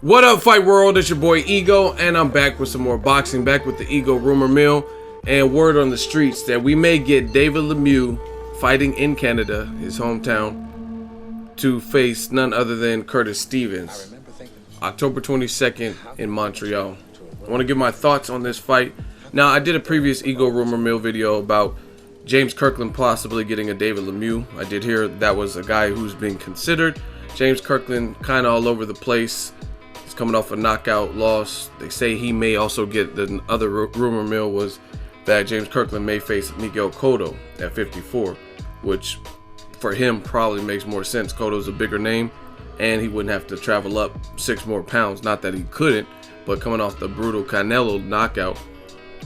What up, Fight World? It's your boy Ego, and I'm back with some more boxing, back with the Ego rumor mill, and word on the streets that we may get David Lemieux fighting in Canada, his hometown, to face none other than Curtis Stevens, October 22nd in Montreal. I want to give my thoughts on this fight. Now, I did a previous Ego rumor mill video about James Kirkland possibly getting a David Lemieux. I did hear that was a guy who's being considered. James Kirkland kind of all over the place. He's coming off a knockout loss. They say he may also get, the other rumor mill was that James Kirkland may face Miguel Cotto at 54, which for him probably makes more sense. Cotto's a bigger name, and he wouldn't have to travel up 6 more pounds. Not that he couldn't, but coming off the brutal Canelo knockout,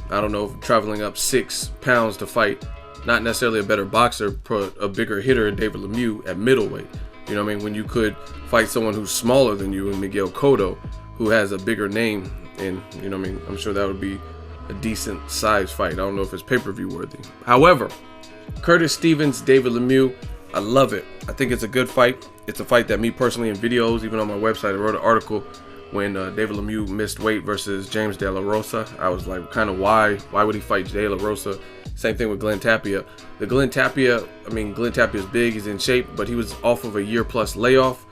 I don't know if traveling up 6 pounds to fight not necessarily a better boxer, but a bigger hitter in David Lemieux at middleweight. You know what I mean? When you could fight someone who's smaller than you in Miguel Cotto, who has a bigger name, and you know what I mean? I'm sure that would be a decent size fight. I don't know if it's pay-per-view worthy. However, Curtis Stevens, David Lemieux, I love it. I think it's a good fight. It's a fight that me personally in videos, even on my website, I wrote an article when David Lemieux missed weight versus James De La Rosa. I was like, kind of why would he fight De La Rosa? Same thing with Glenn Tapia. Glenn Tapia is big, he's in shape, but he was off of a year-plus layoff,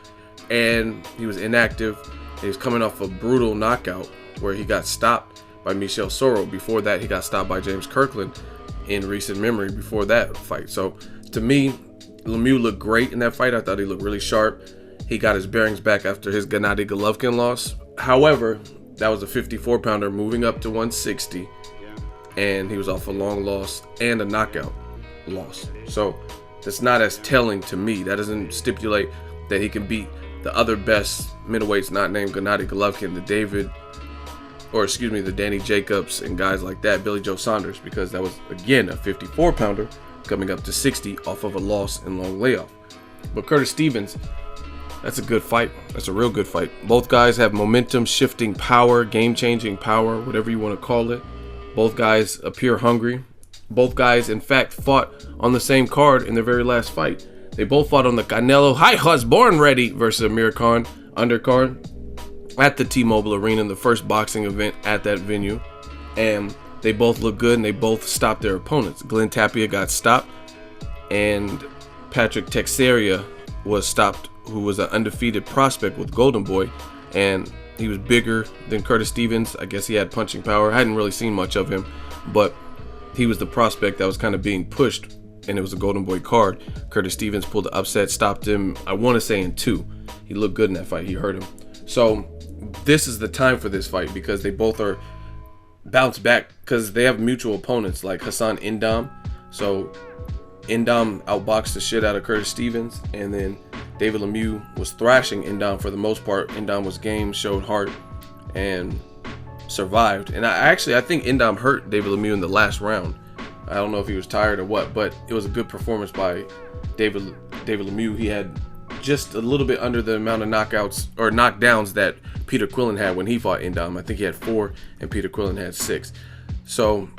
and he was inactive. He was coming off a brutal knockout where he got stopped by Michel Soro. Before that, he got stopped by James Kirkland in recent memory before that fight. So, to me, Lemieux looked great in that fight. I thought he looked really sharp. He got his bearings back after his Gennady Golovkin loss. However, that was a 54-pounder moving up to 160. And he was off a long loss and a knockout loss. So that's not as telling to me. That doesn't stipulate that he can beat the other best middleweights not named Gennady Golovkin, the Danny Jacobs and guys like that, Billy Joe Saunders, because that was, again, a 54-pounder coming up to 60 off of a loss and long layoff. But Curtis Stevens, that's a good fight. That's a real good fight. Both guys have momentum, shifting power, game-changing power, whatever you want to call it. Both guys appear hungry. Both guys, in fact, fought on the same card in their very last fight. They both fought on the Canelo was born ready versus Amir Khan undercard at the T-Mobile Arena in the first boxing event at that venue. And they both look good, and they both stopped their opponents. Glenn Tapia got stopped, and Patrick Teixeira was stopped, who was an undefeated prospect with Golden Boy, and he was bigger than Curtis Stevens. I guess he had punching power. I hadn't really seen much of him, but he was the prospect that was kind of being pushed, and it was a Golden Boy card. Curtis Stevens pulled the upset, stopped him, I want to say in 2. He looked good in that fight. He hurt him. So this is the time for this fight, because they both are bounced back, because they have mutual opponents like Hassan N'Dam. So N'Dam outboxed the shit out of Curtis Stevens, and then David Lemieux was thrashing N'Dam for the most part. N'Dam was game, showed heart, and survived. And I think N'Dam hurt David Lemieux in the last round. I don't know if he was tired or what, but it was a good performance by David Lemieux. He had just a little bit under the amount of knockouts or knockdowns that Peter Quillen had when he fought N'Dam. I think he had 4, and Peter Quillen had 6. So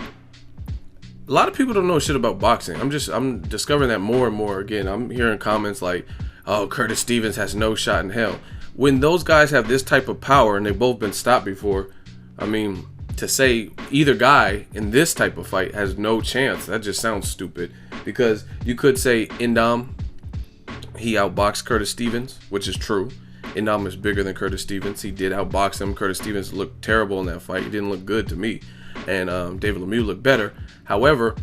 a lot of people don't know shit about boxing. I'm discovering that more and more. Again, I'm hearing comments like, oh, Curtis Stevens has no shot in hell. When those guys have this type of power and they've both been stopped before, I mean, to say either guy in this type of fight has no chance, that just sounds stupid. Because you could say N'Dam, he outboxed Curtis Stevens, which is true. N'Dam is bigger than Curtis Stevens. He did outbox him. Curtis Stevens looked terrible in that fight. He didn't look good to me. And David Lemieux looked better. However,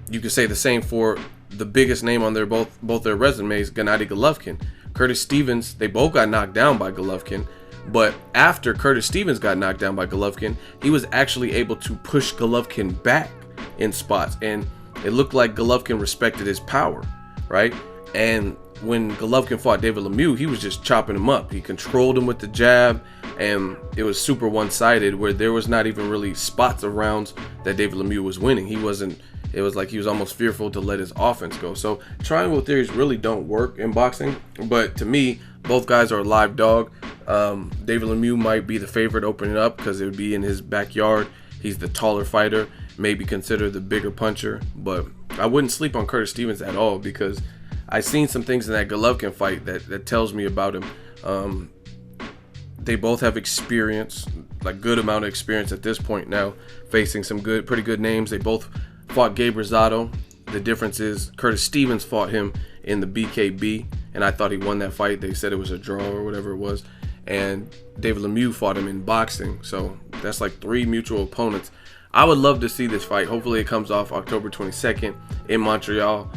you could say the same for the biggest name on their both their resumes, Gennady Golovkin. Curtis Stevens, they both got knocked down by Golovkin, but after Curtis Stevens got knocked down by Golovkin, he was actually able to push Golovkin back in spots, and it looked like Golovkin respected his power, right? And when Golovkin fought David Lemieux, he was just chopping him up. He controlled him with the jab, and it was super one-sided, where there was not even really spots of rounds that David Lemieux was winning. It was like he was almost fearful to let his offense go. So triangle theories really don't work in boxing, but to me, both guys are a live dog. David Lemieux might be the favorite opening up because it would be in his backyard. He's the taller fighter, maybe considered the bigger puncher, but I wouldn't sleep on Curtis Stevens at all, because I've seen some things in that Golovkin fight that tells me about him. They both have experience, like good amount of experience at this point now, facing some pretty good names. They both fought Gabe Rosado. The difference is Curtis Stevens fought him in the BKB, and I thought he won that fight. They said it was a draw or whatever it was. And David Lemieux fought him in boxing. So that's like 3 mutual opponents. I would love to see this fight. Hopefully it comes off October 22nd in Montreal.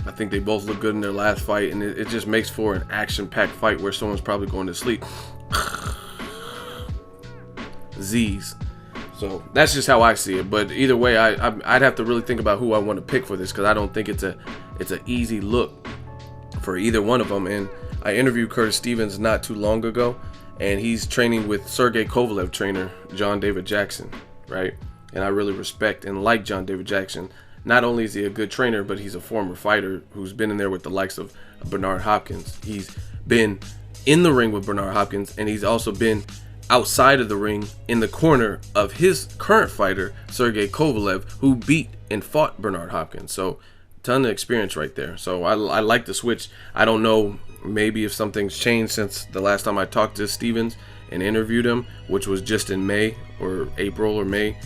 I think they both look good in their last fight, and it just makes for an action-packed fight where someone's probably going to sleep. Z's. So that's just how I see it. But either way, I'd have to really think about who I want to pick for this, because I don't think it's an easy look for either one of them. And I interviewed Curtis Stevens not too long ago, and he's training with Sergey Kovalev trainer John David Jackson, right? And I really respect and like John David Jackson. Not only is he a good trainer, but he's a former fighter who's been in there with the likes of Bernard Hopkins. He's been in the ring with Bernard Hopkins, and he's also been outside of the ring in the corner of his current fighter, Sergey Kovalev, who beat and fought Bernard Hopkins. So ton of experience right there. So I like the switch. I don't know, maybe if something's changed since the last time I talked to Stevens and interviewed him, which was just in May or April or May.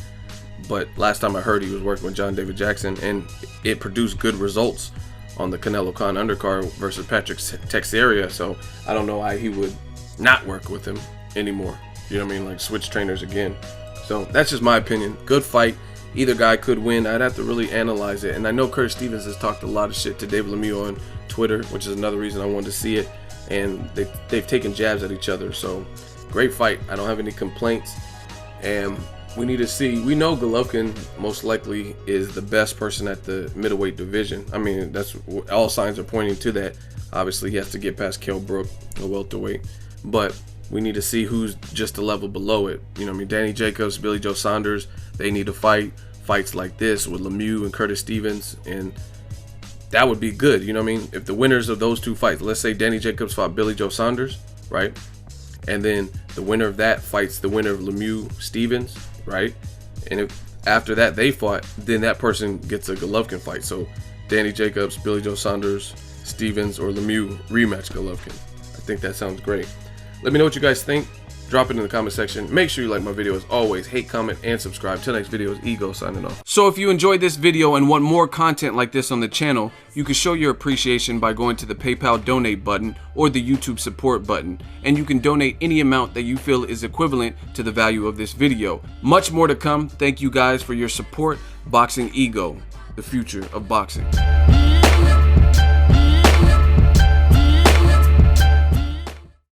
But last time I heard, he was working with John David Jackson, and it produced good results on the Canelo Khan undercard versus Patrick Teixeira. So I don't know why he would not work with him anymore. You know what I mean? Like switch trainers again. So that's just my opinion. Good fight. Either guy could win. I'd have to really analyze it. And I know Curtis Stevens has talked a lot of shit to David Lemieux on Twitter, which is another reason I wanted to see it. And they've taken jabs at each other. So great fight. I don't have any complaints. And we need to see. We know Golovkin most likely is the best person at the middleweight division. I mean, that's all signs are pointing to that. Obviously, he has to get past Kell Brook, a welterweight. But we need to see who's just a level below it. You know what I mean? Danny Jacobs, Billy Joe Saunders, they need to fight fights like this with Lemieux and Curtis Stevens, and that would be good. You know what I mean? If the winners of those 2 fights, let's say Danny Jacobs fought Billy Joe Saunders, right? And then the winner of that fights the winner of Lemieux Stevens, right? And if after that they fought, then that person gets a Golovkin fight. So Danny Jacobs, Billy Joe Saunders, Stevens, or Lemieux rematch Golovkin. I think that sounds great. Let me know what you guys think. Drop it in the comment section. Make sure you like my video as always. Hate, comment, and subscribe. Till next video is Ego signing off. So if you enjoyed this video and want more content like this on the channel, you can show your appreciation by going to the PayPal donate button or the YouTube support button. And you can donate any amount that you feel is equivalent to the value of this video. Much more to come. Thank you guys for your support. Boxing Ego, the future of boxing.